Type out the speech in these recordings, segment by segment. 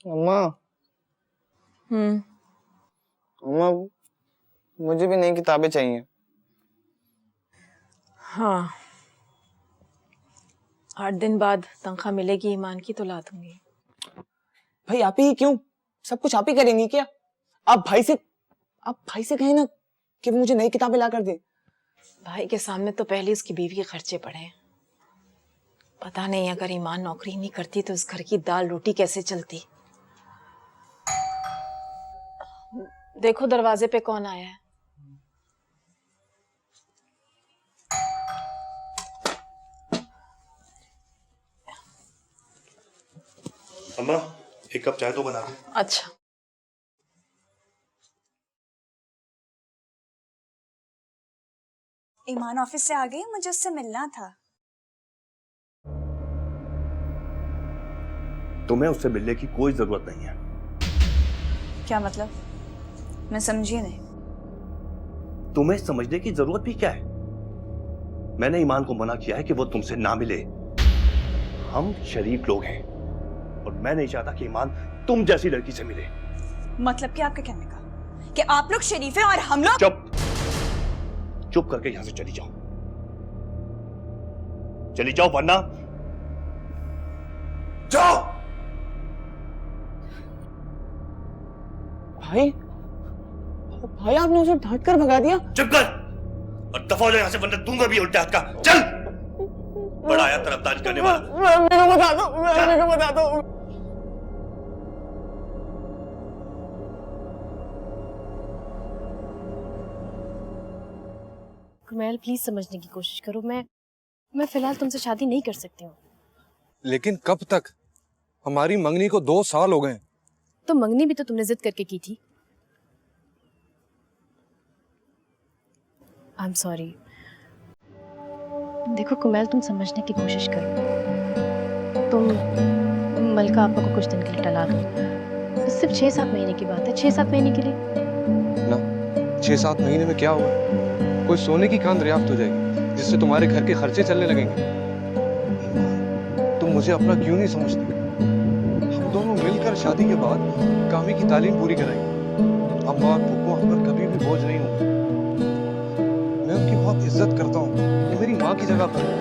अम्मा। अम्मा, मुझे भी नई किताबें चाहिए। हाँ, 8 दिन बाद तनख्वाह मिलेगी ईमान की तो ला दूंगी। भाई आप ही क्यों, सब कुछ आप ही करेंगी क्या? आप भाई से कहें ना कि वो मुझे नई किताबें ला कर दे। भाई के सामने तो पहले उसकी बीवी के खर्चे पड़े हैं। पता नहीं अगर ईमान नौकरी नहीं करती तो उस घर की दाल रोटी कैसे चलती। देखो दरवाजे पे कौन आया है। अम्मा, एक कप चाय तो बना दे। अच्छा। ईमान ऑफिस से आ गई, मुझे उससे मिलना था। तुम्हें उससे मिलने की कोई जरूरत नहीं है। क्या मतलब? मैं समझी नहीं। तुम्हें समझने की जरूरत भी क्या है? मैंने ईमान को मना किया है कि वो तुमसे ना मिले। हम शरीफ लोग हैं और मैं नहीं चाहता कि ईमान तुम जैसी लड़की से मिले। मतलब क्या आपका कहने का कि आप लोग शरीफ हैं और हम लोग? चुप करके यहां से चली जाओ। चली जाओ वरना जाओ। भाई आपने उसे डांट कर भगा दिया। चुप कर और दफा हो जाओ यहां से वरना दूंगा भी उल्टे हाथ का। चल, बड़ा आया तरफदारी करने वाला। मेरे को बता दो। कुमैल प्लीज समझने की कोशिश करो। मैं फिलहाल तुमसे शादी नहीं कर सकती हूँ। लेकिन कब तक? हमारी मंगनी को 2 साल हो गए। तो मंगनी भी तो तुमने जिद करके की थी। I am sorry. देखो कुमैल, तुम समझने की कोशिश करो। तुम मलका आपा को कुछ दिन के लिए टला दो। तो सिर्फ 6-7 महीने की बात है। 6-7 महीने के लिए ना 6-7 महीने में क्या होगा? कोई सोने की कान दरियाफ्त हो जाएगी जिससे तुम्हारे घर के खर्चे चलने लगेंगे। तुम मुझे अपना क्यों नहीं समझती? हम दोनों मिलकर शादी के बाद कामी की तालीम पूरी कराएंगे। अम्मा और फूफो हम पर कभी भी बोझ नहीं होंगे। मैं उनकी बहुत इज्जत करता हूँ। ये मेरी माँ की जगह पर है।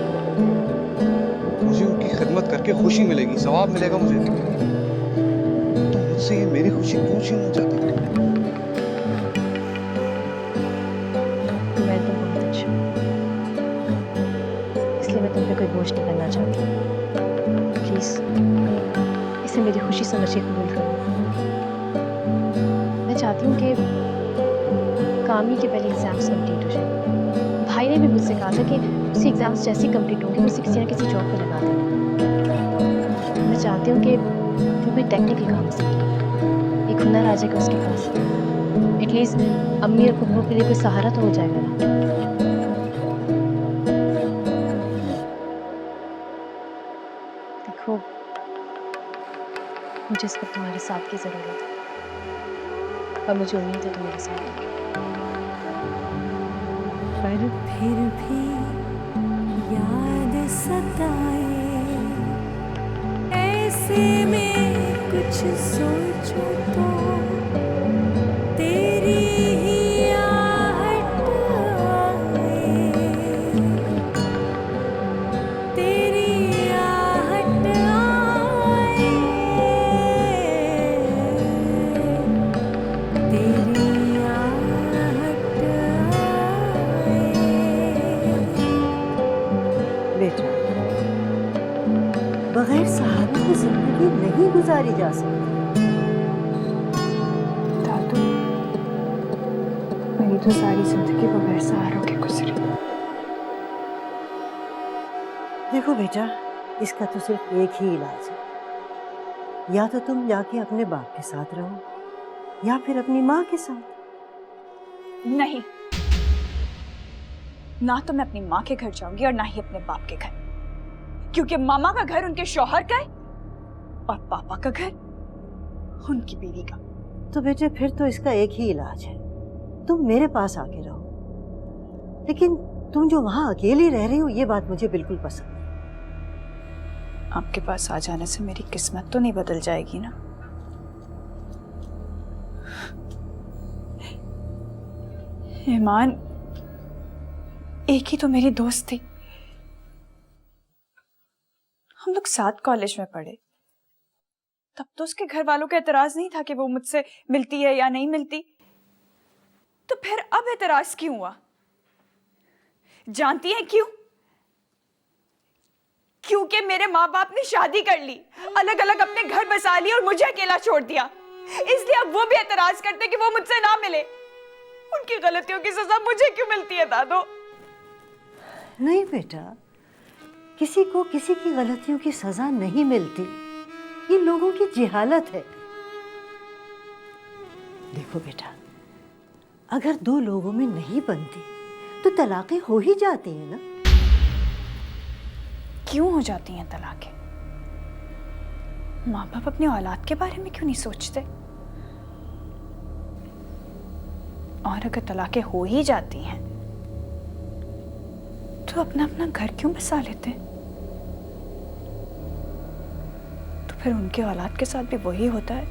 मुझे उनकी खिदमत करके खुशी मिलेगी, सवाब मिलेगा मुझे। तुम मुझसे ये मेरी खुशी क्यों छीनना चाहती हो? कुमैल तुम बहुत अच्छी हो, इसलिए मैं तुम पे कोई बोझ नहीं करना चाहती। प्लीज इसे मेरी खुशी समझ के कबूल करो। मैं चाहती हूँ कि कामी के पहले एग्जाम्स कंप्लीट हो जाए। भाई ने भी मुझसे कहा था कि उसी एग्जाम्स जैसे ही कंप्लीट होंगे उसे किसी ना किसी जॉब पे लगा देना। मैं चाहती हूँ कि वो कोई टेक्निकल काम सीखे, एक हुनर आ जाएगा उसके पास। एटलीस्ट अम्मी और पप्पू के लिए कोई सहारा तो हो जाएगा ना। देखो, मुझे इस वक्त तुम्हारे साथ की जरूरत है और मुझे उम्मीद है तुम मेरे साथ हो। पर फिर भी याद सताए, ऐसे में कुछ सोचो तो तेरी ही आहट आए, तेरी आहट आए, तेरी आहट आए। बेटा, बगैर सहारे की जिंदगी नहीं गुजारी जा सकती। दादू, मेरी तो सारी जिंदगी बगैर सहारों के गुजरी। देखो बेटा, इसका तो सिर्फ एक ही इलाज है। या तो तुम जाके अपने बाप के साथ रहो या फिर अपनी माँ के साथ। नहीं, ना तो मैं अपनी माँ के घर जाऊंगी और ना ही अपने बाप के घर, क्योंकि मामा का घर उनके शौहर का है और पापा का घर उनकी बीवी का। तो बेटे फिर तो इसका एक ही इलाज है, तुम मेरे पास आके रहो। लेकिन तुम जो वहां अकेली रह रही हो ये बात मुझे बिल्कुल पसंद नहीं। आपके पास आ जाने से मेरी किस्मत तो नहीं बदल जाएगी ना? ईमान एक ही तो मेरी दोस्त थी, हम लोग साथ कॉलेज में पढ़े। तब तो उसके घर वालों का एतराज नहीं था कि वो मुझसे मिलती है या नहीं मिलती, तो फिर अब एतराज क्यों हुआ? जानती हैं क्यों? क्योंकि मेरे माँ बाप ने शादी कर ली, अलग अलग अपने घर बसा लिए और मुझे अकेला छोड़ दिया। इसलिए अब वो भी एतराज करते कि वो मुझसे ना मिले। उनकी गलतियों की सजा मुझे क्यों मिलती है दादो? नहीं बेटा, किसी को किसी की गलतियों की सजा नहीं मिलती। ये लोगों की जिहालत है। देखो बेटा, अगर दो लोगों में नहीं बनती तो तलाकें हो ही जाती हैं ना। क्यों हो जाती हैं तलाकें? माँ बाप अपनी औलाद के बारे में क्यों नहीं सोचते? और अगर तलाकें हो ही जाती हैं तो अपना अपना घर क्यों बसा लेते? तो फिर उनके औलाद के साथ भी वही होता है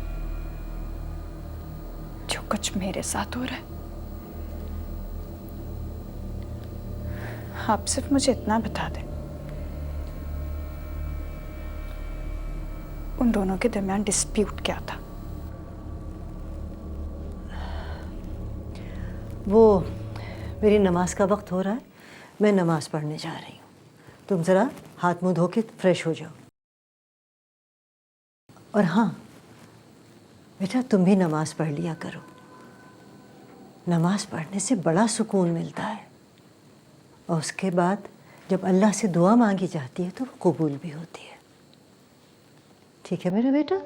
जो कुछ मेरे साथ हो रहा है। आप सिर्फ मुझे इतना बता दें, उन दोनों के दरमियान डिस्प्यूट क्या था? वो मेरी नमाज का वक्त हो रहा है, मैं नमाज पढ़ने जा रही हूँ। तुम ज़रा हाथ मुंह धो के फ्रेश हो जाओ। और हाँ बेटा, तुम भी नमाज पढ़ लिया करो। नमाज पढ़ने से बड़ा सुकून मिलता है, और उसके बाद जब अल्लाह से दुआ मांगी जाती है तो वो कबूल भी होती है। ठीक है मेरा बेटा?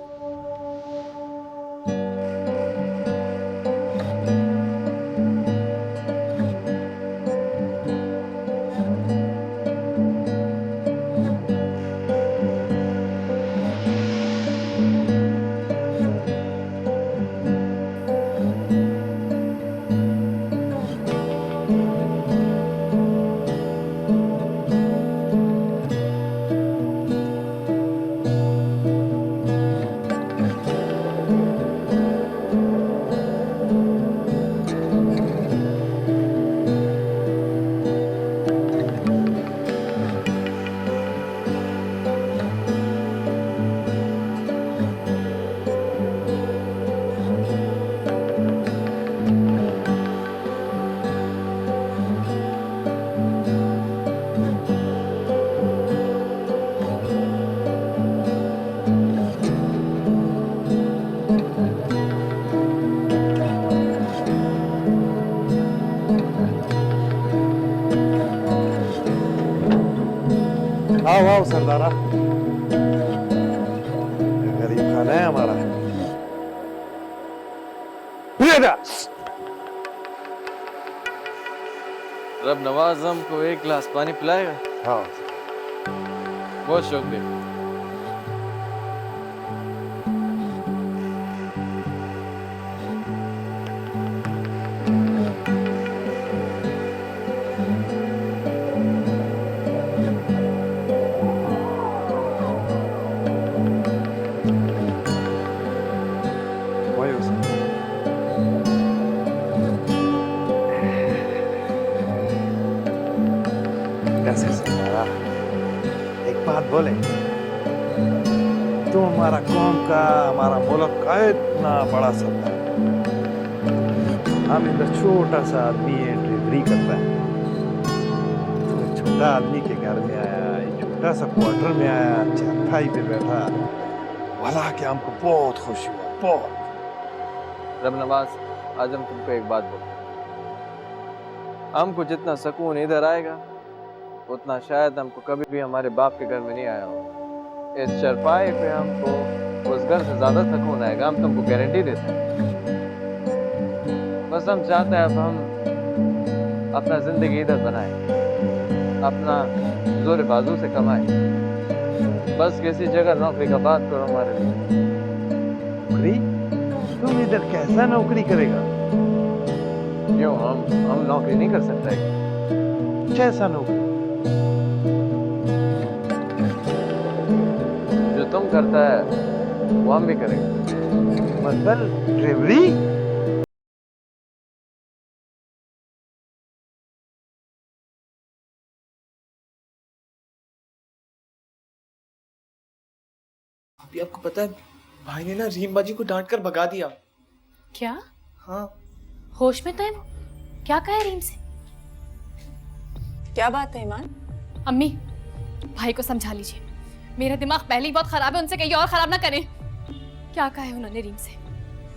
आओ आओ सरदारा, गरीब खाना है हमारा। रब नवाज हमको एक गिलास पानी पिलाएगा? हाँ बहुत शुक्रिया। कैसे सरदारा, एक बात बोले, तुम हमारा कौम का, हमारा मुल्क का इतना बड़ा सरदार, हम इधर छोटा सा आदमी है, डिलीवरी करता है। तो एक छोटा आदमी के घर में आया, एक छोटा सा क्वार्टर में आया, चौथाई पे बैठा, भला कि हमको बहुत खुशी हुआ, बहुत। रब नवाज, आज हम तुमको एक बात बोलते हैं, हमको जितना सुकून इधर आएगा उतना शायद हमको कभी भी हमारे बाप के घर में नहीं आया हो। इस चरपाई पे हमको उस घर से ज्यादा सुकून आएगा, हम तुमको गारंटी देते हैं। बस हम चाहते हैं अब हम अपना जिंदगी इधर बनाए, अपना जोर बाजू से कमाए। बस किसी जगह नौकरी का बात करो हमारे लिए। नौकरी? तुम इधर कैसा नौकरी करेगा? क्यों, हम नौकरी नहीं कर सकते? कैसा नौकरी? जो तुम करता है वो हम भी करेंगे। मतलब ड्राइवरी? अभी आपको पता है भाई ने ना रीम बाजी को डांट कर भगा दिया। क्या? हाँ। होश में तो है वो? क्या कहा है रीम से? क्या बात है ईमान? अम्मी, भाई को समझा लीजिए, मेरा दिमाग पहले ही बहुत खराब है, उनसे कहीं और खराब ना करें। क्या कहा है उन्होंने रीम से?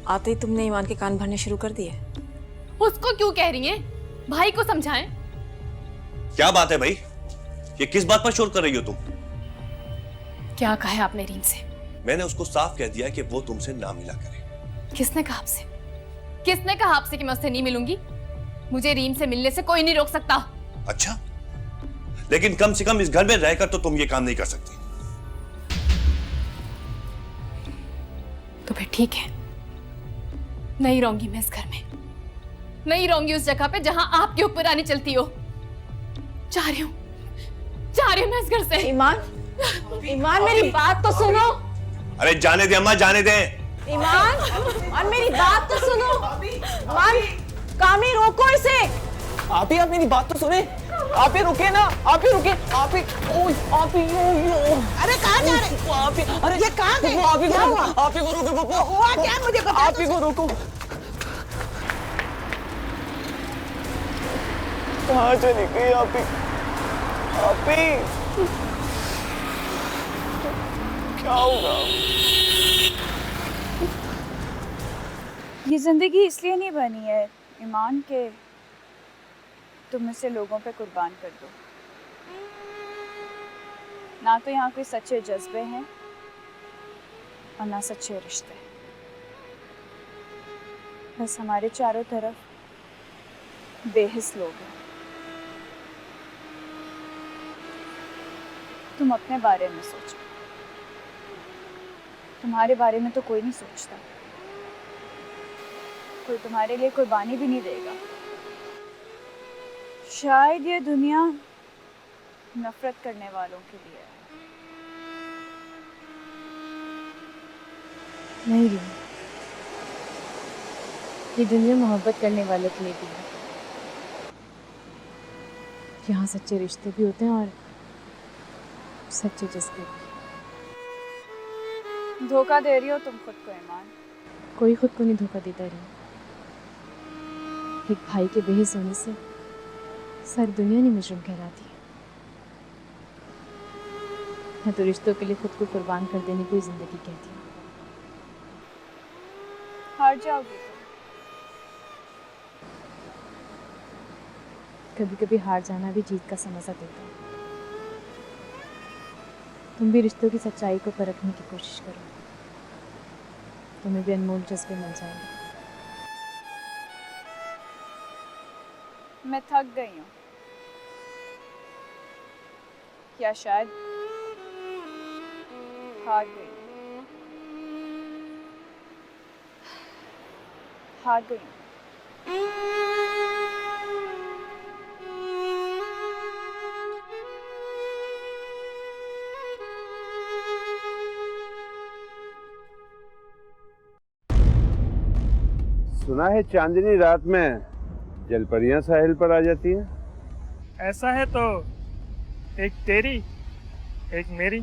आते ही तुमने ईमान के कान भरने शुरू कर दिए। उसको क्यों कह रही हैं? भाई को समझाएं। क्या बात है भाई, ये किस बात पर शोर कर रही हो तुम? क्या कहा है आपने रीम से? मैंने उसको साफ कह दिया कि वो तुमसे ना मिला करे। किसने कहा आपसे? किसने कहा आपसे कि मैं उससे नहीं मिलूंगी? मुझे रीम से मिलने से कोई नहीं रोक सकता। अच्छा, लेकिन कम से कम इस घर में रहकर तो तुम ये काम नहीं कर सकती। तो फिर ठीक है, नहीं रहूंगी मैं इस घर में, नहीं रहूंगी उस जगह पे जहां आपके ऊपर आनी चलती हो। जा रही हूं मैं इस घर से। ईमान, ईमान मेरी बात तो सुनो। अरे जाने दे अम्मा, जाने दे। ईमान, और मेरी बात तो सुनो। ईमान, कामी रोको इसे। आप ही, आप मेरी बात तो सुने। आप ही रुके ना, आप ही रुके। आप ही, आप ही। अरे कहाँ जा रहे? आप ही, अरे ये कहाँ गए? आप ही क्या को, हुआ? आप ही को रोको पप्पू। हुआ क्या? मुझे बता। आप ही को रोको। कहाँ चली गई आप ही? आप ही, क्या होगा? ये जिंदगी इसलिए नहीं बनी है ईमान के तुम इसे लोगों पे कुर्बान कर दो। ना तो यहाँ कोई सच्चे जज्बे हैं और ना सच्चे रिश्ते। बस हमारे चारों तरफ बेहिस लोग हैं। तुम अपने बारे में सोचो, तुम्हारे बारे में तो कोई नहीं सोचता। कोई तुम्हारे लिए कुर्बानी भी नहीं देगा। शायद ये दुनिया नफरत करने वालों के लिए है। नहीं रीम, ये दुनिया मोहब्बत करने वालों के लिए भी है। यहाँ सच्चे रिश्ते भी होते हैं और सच्चे जज्बे भी। धोखा दे रही हो तुम खुद को ईमान। कोई खुद को नहीं धोखा देता रीम। एक भाई के बेहिस होने से सारी दुनिया नहीं मुजरिम कहलाती है। मैं तो रिश्तों के लिए खुद को कुर्बान कर देने को ही जिंदगी कहती हूँ। हार जाओगी तुम। कभी कभी हार जाना भी जीत का समझा देता है। तुम भी रिश्तों की सच्चाई को परखने की कोशिश करो, तुम्हें भी अनमोल जज्बे मिल जाएंगे। मैं थक गई हूँ, या शायद हार गई। हार गई। सुना है चांदनी रात में जलपरियां साहिल पर आ जाती हैं। ऐसा है तो एक तेरी एक मेरी।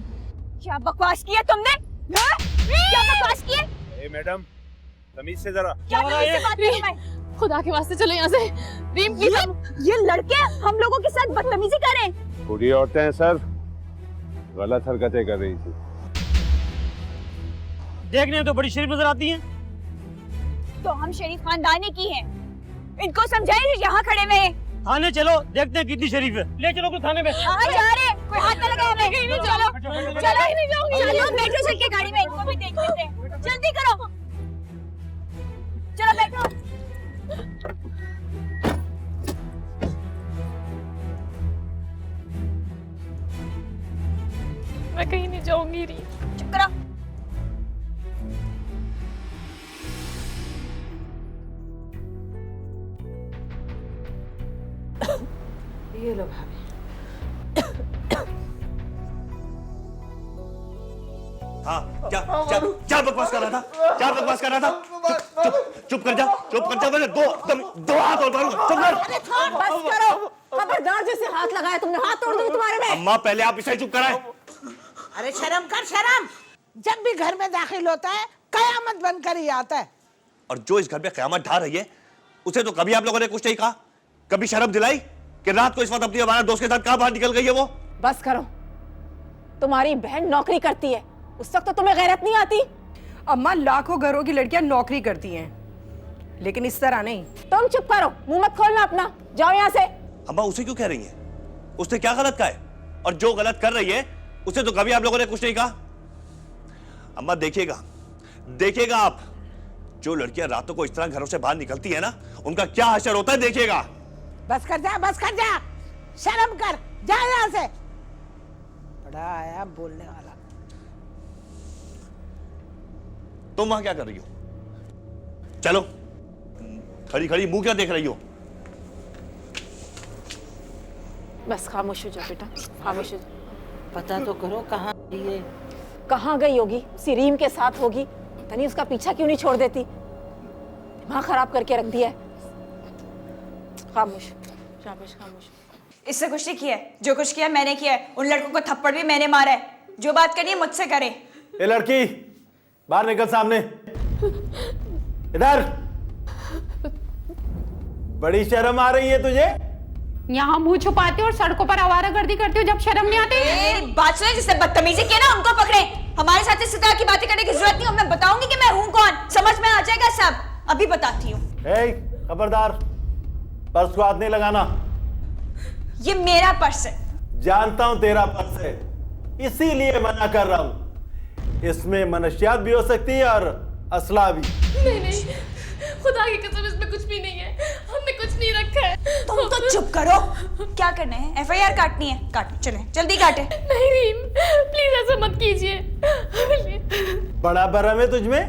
क्या बकवास किया तुमने? हाँ? क्या बकवास किए? ए मैडम, तमीज से जरा। क्या तमीज से बात करूं मैं? खुदा के वास्ते चलो यहाँ से। रीम प्लीज। ये लड़के हम लोगों के साथ बदतमीजी कर रहे हैं। बूढ़ी औरतें हैं सर, गलत हरकतें कर रही थी। देखने में तो बड़ी शरीफ नजर आती हैं। तो हम शरीफ खानदानी की हैं। इनको समझाइए जो यहाँ खड़े हुए हैं। थाने चलो, देखते हैं कितनी शरीफ है। ले चलो को थाने में। कहाँ जा रहे हैं? कोई हाथ न लगाओ हमें। चलो चलो चलो बैठो चल के गाड़ी में, इनको भी देख लेते हैं। जल्दी करो, चलो बैठो। मैं कहीं नहीं जाऊंगी रीम। चुप करो। ये लो भाभी। हाँ, क्या बकवास कर रहा था? क्या बकवास कर रहा था? चुप कर जा, मैंने दो हाथ और मारूंगा। चुप कर। बस करो, खबरदार जैसे हाथ लगाया तुमने, हाथ तोड़ दूं तुम्हारे में। अम्मा पहले आप इसे चुप कराएं। अरे शर्म कर, शर्म। जब भी घर में दाखिल होता है कयामत बनकर ही आता है। और जो इस घर में कयामत ढा रही है उसे तो कभी आप लोगों ने कुछ नहीं कहा, कभी शर्म दिलाई कि रात को इस वक्त अपनी हमारे दोस्त के साथ कहां बाहर निकल गई है वो। बस करो, तुम्हारी बहन नौकरी करती है, उस वक्त तो तुम्हें गैरत नहीं आती। अम्मा लाखों घरों की लड़कियां नौकरी करती हैं, लेकिन इस तरह नहीं। तुम चुप करो, मुंह मत खोलना अपना, जाओ यहाँ से। अम्मा उसे क्यों कह रही है? उसने क्या गलत कहा है? और जो गलत कर रही है उसे तो कभी आप लोगों ने कुछ नहीं कहा। अम्मा देखिएगा, देखिएगा आप, जो लड़कियां रातों को इस तरह घरों से बाहर निकलती है ना, उनका क्या हशर होता है, देखिएगा। बस कर जा, बस कर जा, शर्म कर, जा यहाँ से। बड़ा आया बोलने वाला। तुम वहां क्या कर रही हो? चलो, खड़ी खड़ी मुंह क्या देख रही हो? बस खामोश हो जाओ बेटा, खामोश हो जाओ। पता तो करो कहाँ ये। कहाँ गई होगी? उसी रीम के साथ होगी। तनी उसका पीछा क्यों नहीं छोड़ देती? दिमाग खराब करके रख दिया है। खामोश, शाबाश, खामोश। इससे कुछ नहीं किया है, जो कुछ किया मैंने किया है। उन लड़कों को थप्पड़ भी मैंने मारा है। जो बात करनी है मुझसे करे। ए लड़की, बाहर निकल सामने। इधर। बड़ी शर्म आ रही है तुझे? यहाँ मुंह छुपाते हो और सड़कों पर आवारागर्दी करते हो जब शर्म नहीं आती? मेरी बात सुने, जिसने बदतमीजी की ना उनको पकड़े। हमारे साथ इस तरह की बातें करने की जरूरत नहीं। मैं बताऊंगी कि मैं हूं कौन, समझ में आ जाएगा सब। अभी बताती हूँ। खबरदार, पर्स को हाथ नहीं लगाना। ये मेरा पर्स है। जानता हूं तेरा पर्स है, इसीलिए मना कर रहा हूं। इसमें मनशियात भी हो सकती है और असला भी। नहीं, खुदा की कसम इसमें कुछ भी नहीं है, हमने कुछ नहीं रखा है। तुम तो चुप करो। क्या करना है? एफआईआर काटनी है? काटो, चले जल्दी काटे। नहीं रीम, प्लीज ऐसा मत कीजिए। बड़ा भरम है तुझमें।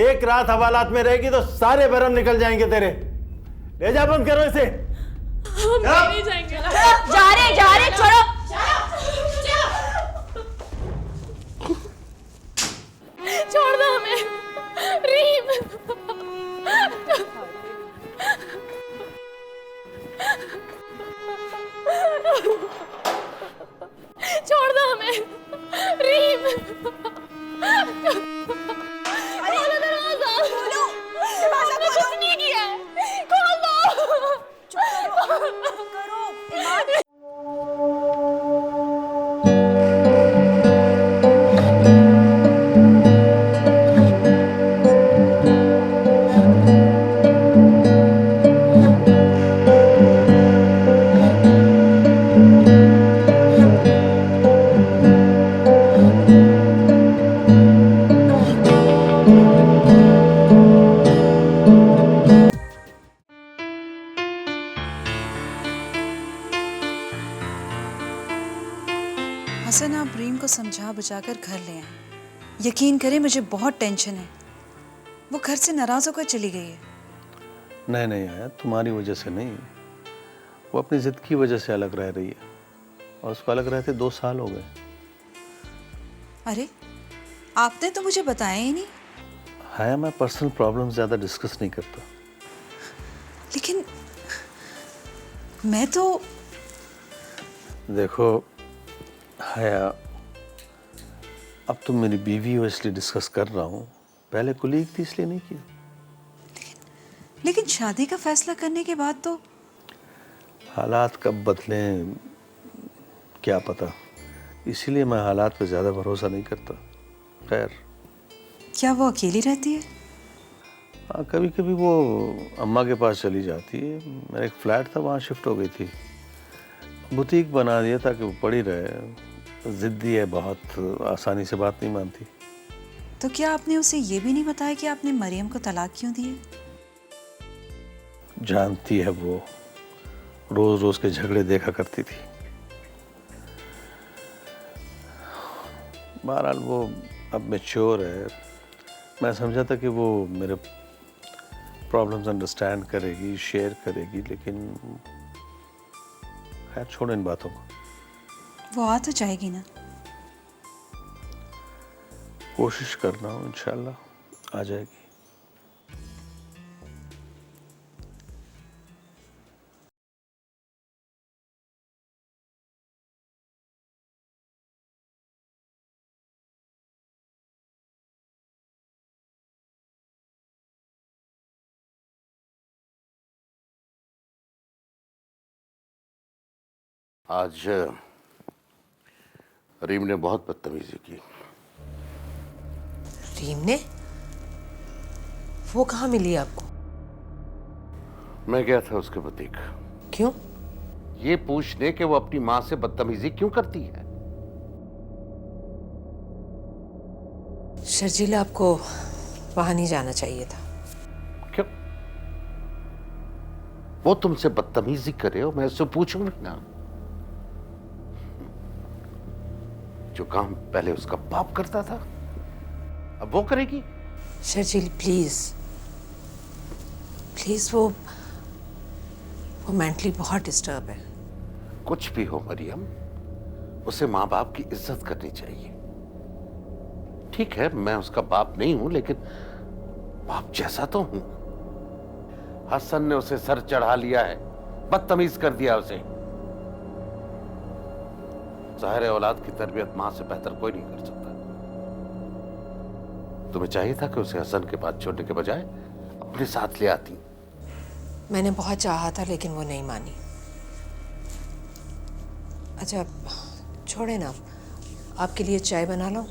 एक रात हवालात में रहेगी तो सारे भरम निकल जाएंगे तेरे। ले जा, बंद करो इसे। हम नहीं जाएंगे। जा रहे छोड़ो। छोड़ दो हमें रीम। छोड़ दो हमें रीम। खोलो दरवाजा। हमने कुछ नहीं किया है, खोल दो। चुप करो। हसन, आप रीम को समझा बुझाकर घर ले आए। यकीन करें मुझे बहुत टेंशन है। वो घर से नाराज होकर चली गई है। नहीं नहीं आया, तुम्हारी वजह से नहीं, वो अपनी जिद की वजह से अलग रह रही है, और उसको अलग रहते 2 साल हो गए। अरे, आपने तो मुझे बताया ही नहीं। हाया, मैं पर्सनल प्रॉब्लम ज्यादा डिस्कस नहीं करता। लेकिन मैं तो देखो हाया, अब तुम मेरी बीवी हो इसलिए डिस्कस कर रहा हूँ, पहले कुलीग थी इसलिए नहीं किया। लेकिन शादी का फैसला करने के बाद तो हालात कब बदलें क्या पता, इसीलिए मैं हालात पे ज्यादा भरोसा नहीं करता। खैर, क्या वो अकेली रहती है? हाँ, कभी कभी वो अम्मा के पास चली जाती है। मेरा एक फ्लैट था, वहाँ शिफ्ट हो गई थी। बुटीक बना दिया ताकि वो पड़ी रहे। जिद्दी है बहुत, आसानी से बात नहीं मानती। तो क्या आपने उसे ये भी नहीं बताया कि आपने मरियम को तलाक क्यों दी है? जानती है वो, रोज रोज के झगड़े देखा करती थी। बहरहाल वो अब मैच्योर है। मैं समझा था कि वो मेरे प्रॉब्लम्स अंडरस्टैंड करेगी, शेयर करेगी, लेकिन खैर छोड़ इन बातों को। वो आ तो जाएगी ना? कोशिश कर रहा हूँ, इंशाल्लाह आ जाएगी। आज रीम ने बहुत बदतमीजी की। रीम ने? वो कहाँ मिली आपको? मैं गया था उसके बुटीक। क्यों? ये पूछने कि वो अपनी माँ से बदतमीजी क्यों करती है। शर्जीला, आपको वहां नहीं जाना चाहिए था। क्यों? वो तुमसे बदतमीजी करे और मैं उससे पूछूं भी ना। जो काम पहले उसका बाप करता था अब वो करेगी। शर्जील, प्लीज प्लीज, वो मेंटली बहुत डिस्टर्ब है। कुछ भी हो मरियम, उसे माँ बाप की इज्जत करनी चाहिए। ठीक है, मैं उसका बाप नहीं हूं, लेकिन बाप जैसा तो हूं। हसन ने उसे सर चढ़ा लिया है, बदतमीज कर दिया उसे। जाहिर है औलाद की तरबियत मां से बेहतर कोई नहीं कर सकता। तुम्हें चाहिए था कि उसे हसन के पास छोड़ने के बजाय अपने साथ ले आती। मैंने बहुत चाहा था, लेकिन वो नहीं मानी। अच्छा छोड़े ना, आपके लिए चाय बना लो।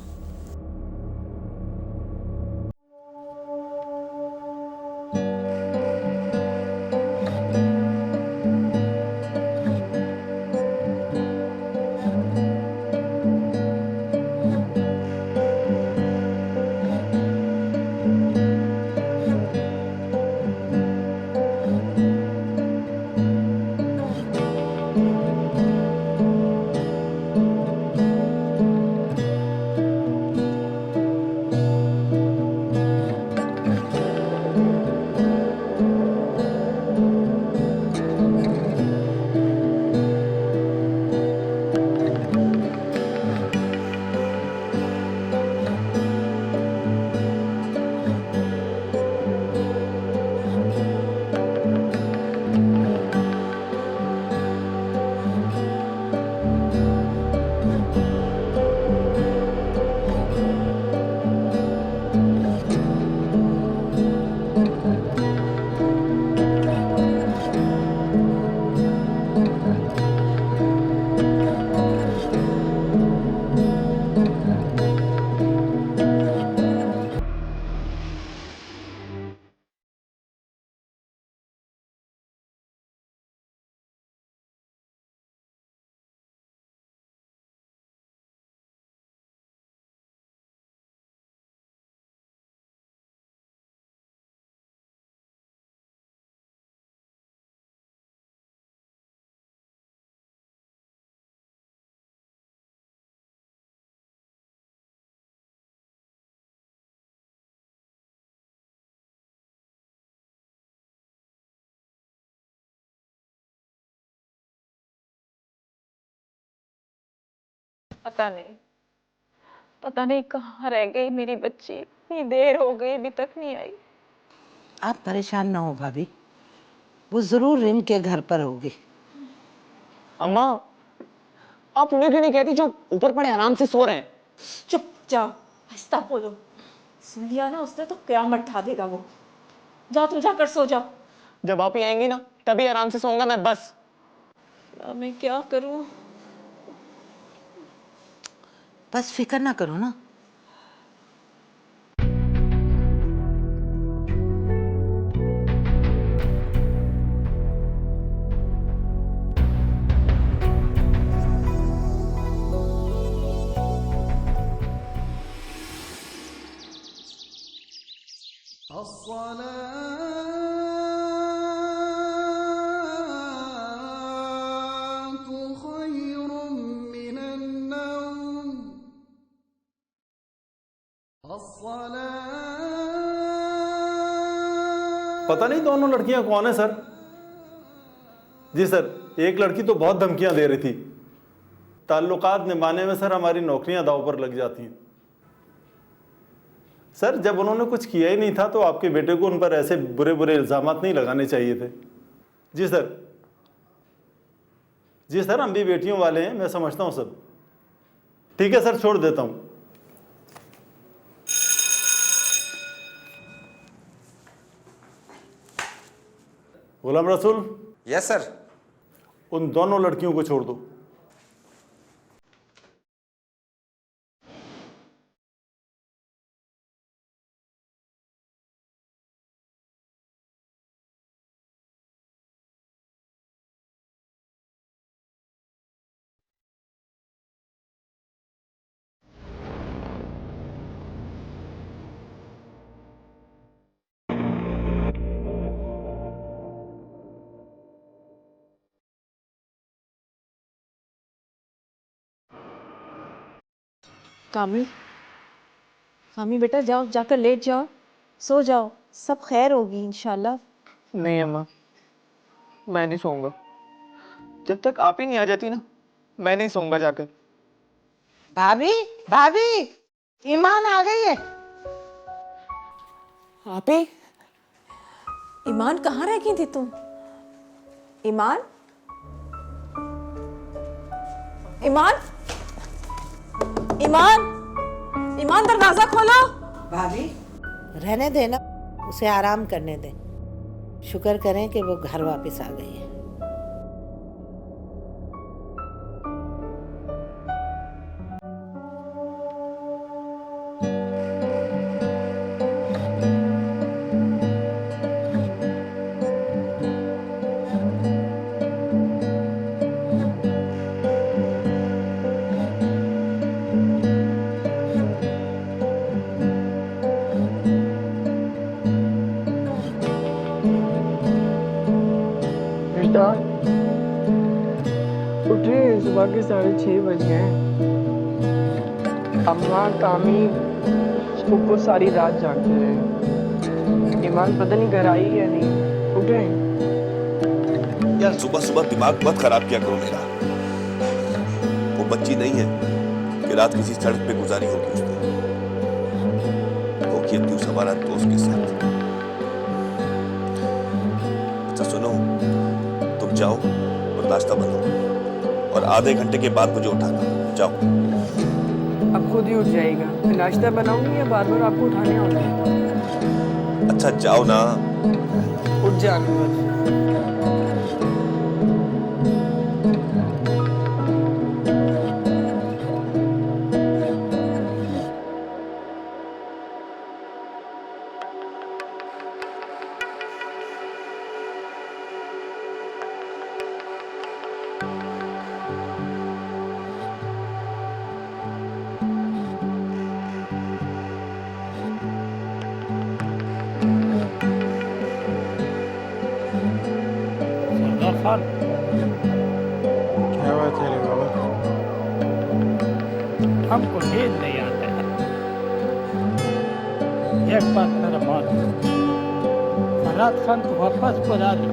पता नहीं कहाँ रह गई मेरी बच्ची। इतनी देर हो गई, अभी तक नहीं आई। आप परेशान ना हो भाभी, वो जरूर रिम के घर पर होगी। अम्मा, आप उन्हें क्यों नहीं कहती जो ऊपर पड़े आराम से सो रहे हैं? चुप जाओ, हंसता बोलो। सुन लिया ना उसने तो क़यामत ढा देगा वो। जाओ तुम जाकर सो जाओ। जब आप ही आएंगी ना तभी आराम से सोऊंगा मैं, बस। अब मैं क्या करूं? बस फिक्र ना करो ना। पता नहीं दोनों लड़कियां कौन है सर। जी सर, एक लड़की तो बहुत धमकियां दे रही थी। ताल्लुकात निभाने में सर हमारी नौकरियां दांव पर लग जाती हैं। सर जब उन्होंने कुछ किया ही नहीं था तो आपके बेटे को उन पर ऐसे बुरे बुरे इल्जामात नहीं लगाने चाहिए थे। जी सर, जी सर, हम भी बेटियों वाले हैं, मैं समझता हूँ सब। ठीक है सर, छोड़ देता हूँ। गुलाम रसूल। Yes sir. उन दोनों लड़कियों को छोड़ दो। कामी, कामी बेटा जाओ, जाकर लेट जाओ, सो जाओ, सब खैर होगी इंशाल्लाह। नहीं अम्मा, मैं नहीं सोऊंगा। जब तक आप ही नहीं आ जाती ना, मैं नहीं सोऊंगा जाकर। भाभी, भाभी, ईमान आ गई है। आप ही? ईमान कहाँ रह गई थी तुम? ईमान, ईमान, ईमान, ईमान दरवाजा खोलो। भाभी, रहने देना, उसे आराम करने दें। शुक्र करें कि वो घर वापस आ गई है। बेटा उठे, सुबह के 6:30 बज गए। अम्मा कामी को सारी रात जागते रहे। ईमान पता नहीं घर आई या नहीं। उठे यार, सुबह सुबह दिमाग मत खराब किया करो मेरा। वो बच्ची नहीं है कि रात किसी सड़क पे गुजारी होगी उसने। वो की अपनी उस हमारा दोस्त के साथ। अच्छा सुनो, तुम जाओ और नाश्ता बनाओ और आधे घंटे के बाद मुझे उठाना। जाओ। अब खुद ही उठ जाएगा। नाश्ता बनाऊंगी या बार बार आपको उठाने आना है? अच्छा जाओ ना। उठ जाना बस। खान, क्या बात है रे बाबा? हमको नींद नहीं आता है। एक बात मेरा मान, फरहाद खान को वापस बुला लो।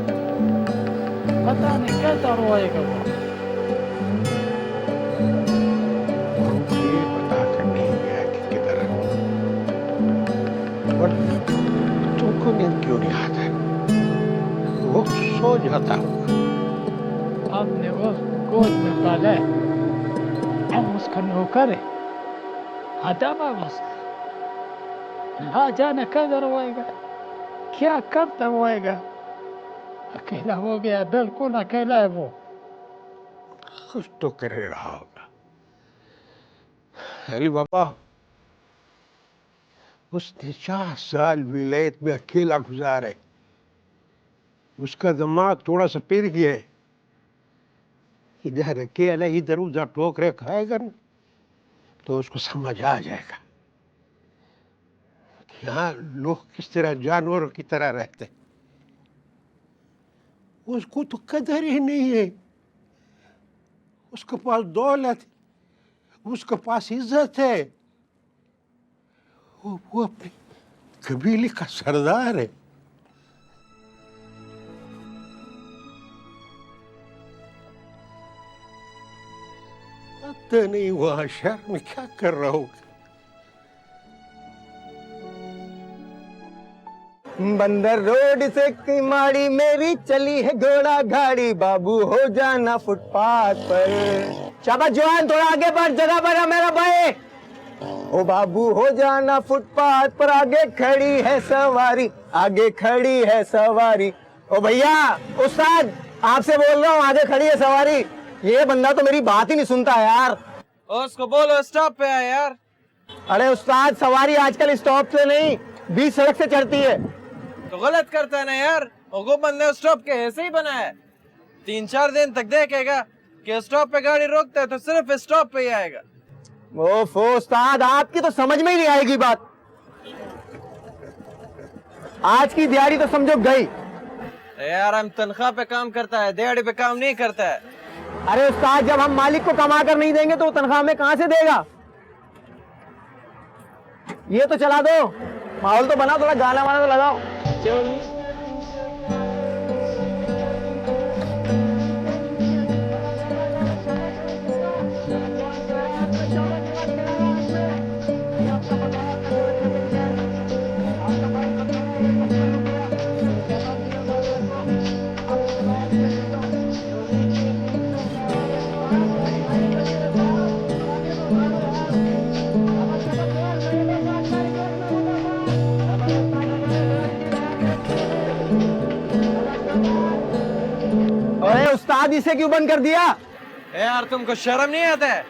पता नहीं कैसा रोएगा वो। ये पता करने गया कि किधर है, और तुमको नींद क्यों नहीं आता है? वो सो जाता हूँ। आपने उसको गोद में पाला है, हम उसका नौकर है। हटाना उसका, ना जाने किधर होएगा, क्या करता होएगा। अकेला हो गया, बिल्कुल अकेला है वो। कुछ तो कर रहा होगा। अरे बाबा, उसने 4 साल विलायत में अकेला गुजारे। उसका दिमाग थोड़ा सा पिर गया है। इधर अकेला इधर उधर ठोकरे खाएगा ना, तो उसको समझ आ जाएगा कि हाँ, लोग किस तरह जानवरों की तरह रहते। उसको तो कदर ही नहीं है। उसके पास दौलत, उसके पास इज्जत है। वो अपने कबीले का सरदार है। पता नहीं वहां शहर में क्या कर रहा होगा। बंदर रोड से किमाड़ी मेरी चली है घोड़ा गाड़ी, बाबू हो जाना फुटपाथ पर। शाबाश जवान, थोड़ा आगे बढ़, जगह पर है मेरा भाई। ओ बाबू हो जाना फुटपाथ पर, आगे खड़ी है सवारी, आगे खड़ी है सवारी। ओ भैया उस्ताद, आपसे बोल रहा हूँ, आगे खड़ी है सवारी। ये बंदा तो मेरी बात ही नहीं सुनता यार। उसको बोलो स्टॉप पे आए यार। अरे उस्ताद, सवारी आजकल स्टॉप से नहीं, बीच सड़क से चढ़ती है। तो गलत करता है ना यार। हुकूमत ने स्टॉप के ऐसे ही बनाया है। 3-4 दिन तक देखेगा कि स्टॉप पे गाड़ी रोकता है तो सिर्फ स्टॉप पे ही आएगा। ओफो उस्ताद, आपकी तो समझ में ही नहीं आएगी बात। आज की दिहाड़ी तो समझो गई। यार हम तनख्वाह पे काम करता है, दिहाड़ी पे काम नहीं करता है। अरे उस्ताद, जब हम मालिक को कमा कर नहीं देंगे तो वो तनख्वाह में कहां से देगा? ये तो चला दो, माहौल तो बना, थोड़ा गाना वाना तो लगाओ। अरे उस्ताद, इसे क्यों बंद कर दिया? यार तुमको शर्म नहीं आता है?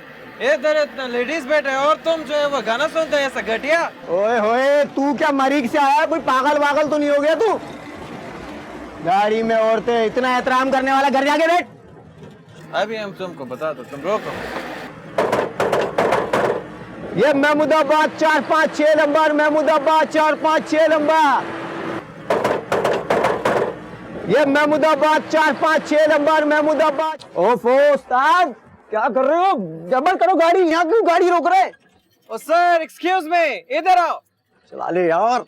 इधर इतना लेडीज बैठे हैं और तुम जो है वो गाना सुनते हैं ऐसा घटिया। ओए होए, तू क्या मरीक से आया? कोई पागल वागल तो नहीं हो गया तू? गाड़ी में औरतें, इतना एहतराम करने वाला घर जाके बैठ। अभी हम तुमको बता दो, तुम रोको। ये महमूदाबाद 456 नंबर, महमूदाबाद 456 नंबर, ये महमूदाबाद 456 नंबर, महमूदाबाद। ओफो उस्ताद, क्या कर रहे हो? जबर करो गाड़ी, यहाँ क्यों गाड़ी रोक रहे? ओ सर, एक्सक्यूज मी, इधर आओ। चला ले यार।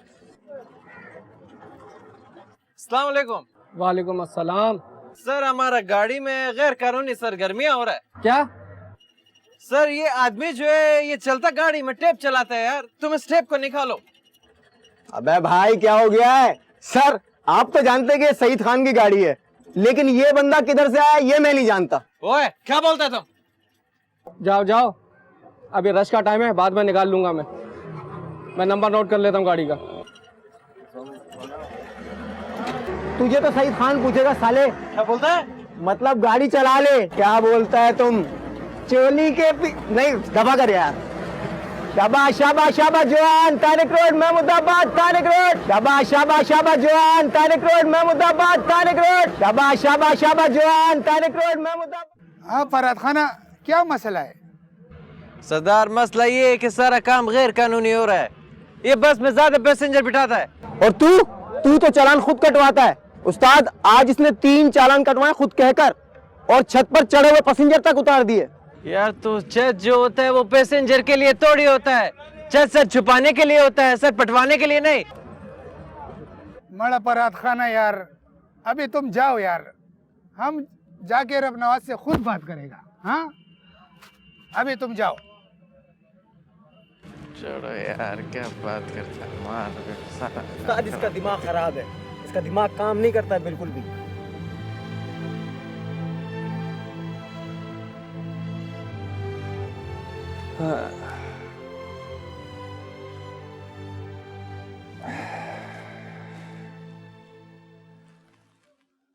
अस्सलाम वालेकुम। वालेकुम अस्सलाम। सर हमारा गाड़ी में गैर कानूनी सरगर्मियां हो रहा है। क्या? सर ये आदमी जो है ये चलता गाड़ी में टेप चलाता है यार, तुम इस टेप को निकालो। अबे भाई क्या हो गया है? सर आप तो जानते हैं कि सईद खान की गाड़ी है, लेकिन ये बंदा किधर से आया ये मैं नहीं जानता। ओए क्या बोलता है तुम? जाओ जाओ, अभी रश का टाइम है, बाद में निकाल लूंगा मैं नंबर नोट कर लेता हूँ गाड़ी का। तुझे तो सईद खान पूछेगा साले। क्या बोलता है? मतलब गाड़ी चला ले। क्या बोलता है तुम? चोली के नहीं, दबा कर यार। शाबाश शाबाश शाबाश जवान, तारिक रोड महमूदाबाद, तारिक रोड। शाबाश शाबाश शाबाश जवान, तारिक रोड महमूदाबाद, तारिक रोड। शाबाश शाबाश शाबाश जवान, तारिक रोड महमूदाबाद। हाँ फरहाद खाना, क्या मसला है? सरदार मसला ये है कि सारा काम गैर कानूनी हो रहा है। ये बस में ज्यादा पैसेंजर बिठाता है। और तू तो चालान खुद कटवाता है। उस्ताद आज इसने 3 चालान कटवाए खुद कहकर, और छत पर चढ़े हुए पैसेंजर तक उतार दिए। यार तो छत जो होता है वो पैसेंजर के लिए थोड़ी होता है, छत सर छुपाने के लिए होता है, सर पटवाने के लिए नहीं। मड़ा फरहाद खाना यार, अभी तुम जाओ यार, हम जाके रब नवाज से खुद बात करेगा। हाँ अभी तुम जाओ। चलो यार क्या बात करता है, मार उस्ताद इसका दिमाग खराब है, इसका दिमाग काम नहीं करता है बिल्कुल भी।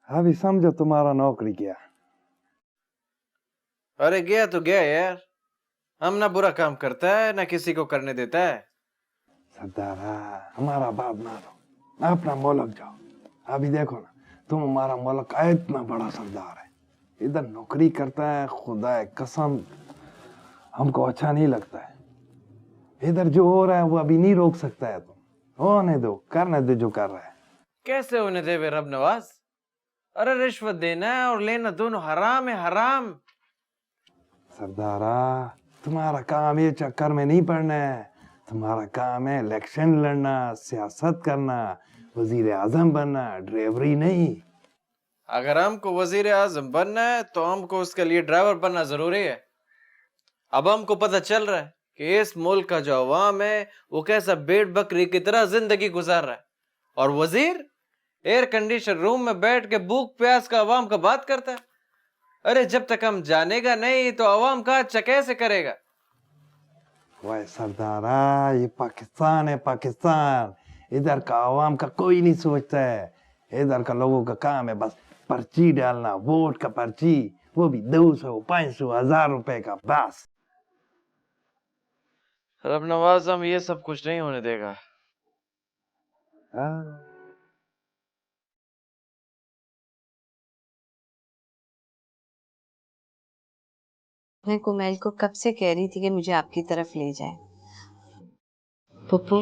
अभी समझो तुम्हारा नौकरी गया। अरे गया तो गया यार, हम ना बुरा काम करता है ना किसी को करने देता है। सरदारा हमारा बात मानो, अपना मुल्क जाओ। अभी देखो ना, तुम हमारा मुल्क का इतना बड़ा सरदार है, इधर नौकरी करता है, खुदा कसम हमको अच्छा नहीं लगता है। इधर जो हो रहा है वो अभी नहीं रोक सकता है। तुम होने दो, करने दो जो कर रहा है। कैसे होने दे वे रब नवाज? अरे रिश्वत देना और लेना दोनों हराम है, हराम। सरदारा तुम्हारा काम ये चक्कर में नहीं पड़ना है, तुम्हारा काम है इलेक्शन लड़ना, सियासत करना, वजीर आजम बनना, ड्राइवरी नहीं। अगर हमको वजीर आजम बनना है तो हमको उसके लिए ड्राइवर बनना जरूरी है। अब हमको पता चल रहा है कि इस मुल्क का जो अवाम है वो कैसा भेड़ बकरी की तरह जिंदगी गुजार रहा है, और वजीर एयर कंडीशन रूम में बैठ के भूख प्यास का अवाम का बात करता है। अरे जब तक हम जानेगा नहीं तो अवाम का अच्छा कैसे करेगा? वाह सरदारा, ये पाकिस्तान है, पाकिस्तान। इधर का अवाम का कोई नहीं सोचता है। इधर का लोगों का काम है बस पर्ची डालना, वोट का पर्ची, वो भी 200, 500, 1000 रुपए का बस। रब नवाज हम ये सब कुछ नहीं होने देगा। मैं कुमैल को कब से कह रही थी कि मुझे आपकी तरफ ले जाए। पप्पू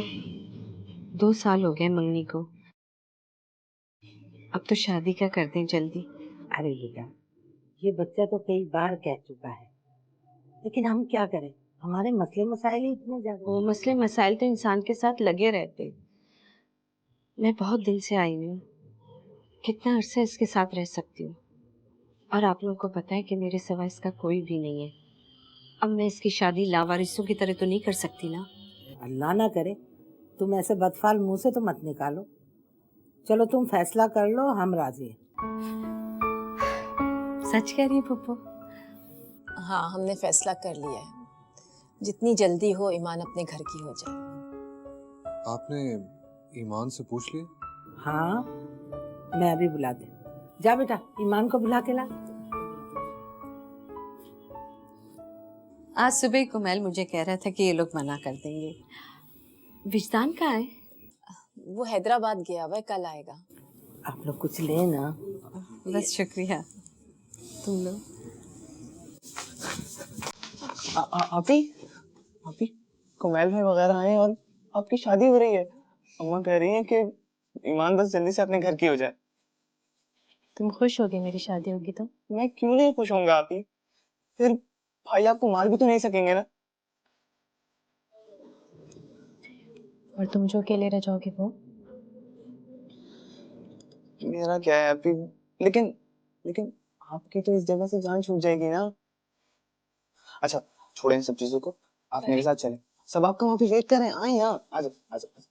2 साल हो गए मंगनी को, अब तो शादी का कर दें जल्दी। अरे बेटा, ये बच्चा तो कई बार कह चुका है, लेकिन हम क्या करें, हमारे मसले मसाइल ही इतने ज्यादा। वो मसले मसाइल तो इंसान के साथ लगे रहते। मैं बहुत दिन से आई हुई हूँ, कितना अरसा इसके साथ रह सकती हूँ। और आप लोगों को पता है कि मेरे सिवा इसका कोई भी नहीं है। अब मैं इसकी शादी लावारिसों की तरह तो नहीं कर सकती ना। अल्लाह ना करे, तुम ऐसे बदफाल मुंह से तो मत निकालो। चलो तुम फैसला कर लो, हम राजी हैं। सच कह रही है पप्पू? हाँ, हमने फैसला कर लिया है। जितनी जल्दी हो ईमान अपने घर की हो जाए। आपने ईमान से पूछ लिया? हाँ, मैं अभी बुलाते। जा बेटा, ईमान को बुला के ला। आज सुबह कुमैल मुझे कह रहा था कि ये लोग मना कर देंगे। विजदान कहाँ है? वो हैदराबाद गया हुआ है, कल आएगा। आप लोग कुछ ले ना। बस शुक्रिया। तुम लोग आपी कुमैल भाई वगैरह आए और आपकी शादी हो रही है। अम्मा कह रही है कि ईमान बस जल्दी से अपने घर की हो जाए। तुम खुश होगे मेरी शादी होगी तो? मैं क्यों नहीं खुश होऊंगा आपी? फिर भाई आपको मार भी तो नहीं सकेंगे ना। और तुम जो अकेले रह जाओगे वो? मेरा क्या है आपी, लेकिन लेकिन आपकी तो इस जगह से जान छूट जाएगी ना। अच्छा छोड़ें इन सब चीजों को, आप मेरे साथ चलें। सब आपका वहाँ पे वेट कर रहे हैं, आए यहाँ। आ जाओ आ जाओ।